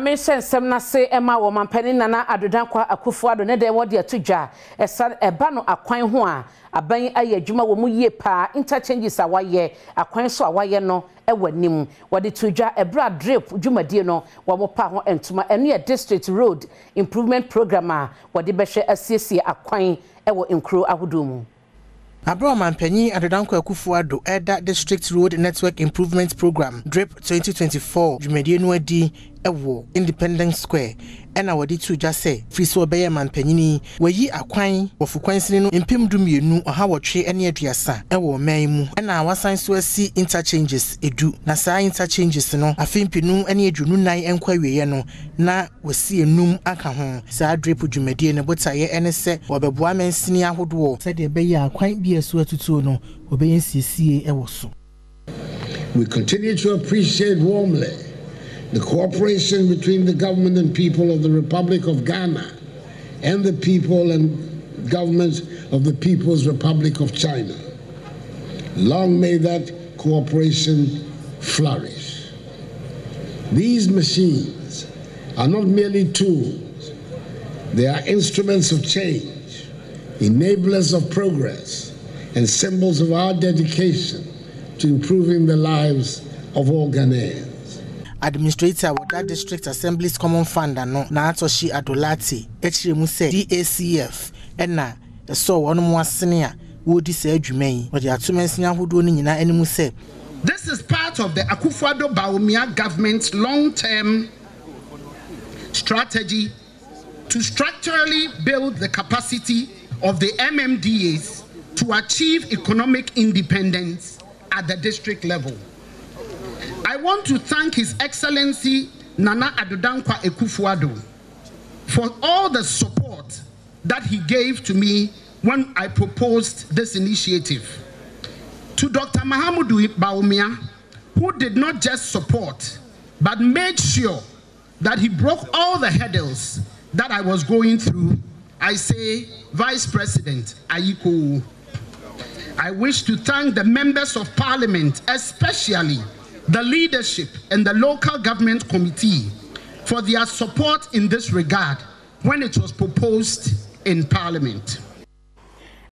Mame sensem na se ema wo mampani Nana Adom Akufo-Addo ne de wode atudwa eba no akwan ho a aban aye adwuma wo mu yie pa interchanges awaye akwan so awaye no ewanim wode tudwa ebra drip dwumadie no wo mo pa ho entuma eno ye district road improvement program a wode behwe asiesie akwan ewo nkro ahodomu. Adom Adom Akufo-Addo Eda District Road Network Improvement Program DRIP 2024 dwumadie no adi ewo Independence Square ena wadi tuja se free so obeye mampanyini wayi akwan ofukwansini no empem dumienu oha wotwe ene aduasa ewo man mu ena wasan so asi interchanges edu na saa interchanges no afempinu ene adwunu nan enkwawiye no na wasi enum aka ho saa drip dwumadie ne botaye ene se obeboa mansini ahodo se de beye akwan bi esu atutuo no obeye siesie ewo so. We continue to appreciate warmly the cooperation between the government and people of the Republic of Ghana and the people and government of the People's Republic of China. Long may that cooperation flourish. These machines are not merely tools, they are instruments of change, enablers of progress, and symbols of our dedication to improving the lives of all Ghanaians. Administrator of that district assembly's common fund no na atoshi adolati echiremu se DACF ena so wonu mu asene a wodi se adwuma yi wodi atomansia hodo ni nyina animu se this is part of the Akufo-Addo Bawumia government's long-term strategy to structurally build the capacity of the MMDAs to achieve economic independence at the district level. I want to thank His Excellency Nana Adom Akufo-Addo for all the support that he gave to me when I proposed this initiative. To Dr. Mahamudu Bawumia, who did not just support, but made sure that he broke all the hurdles that I was going through, I say, Vice President Ayiko. I wish to thank the members of Parliament, especially the leadership and the local government committee for their support in this regard when it was proposed in Parliament.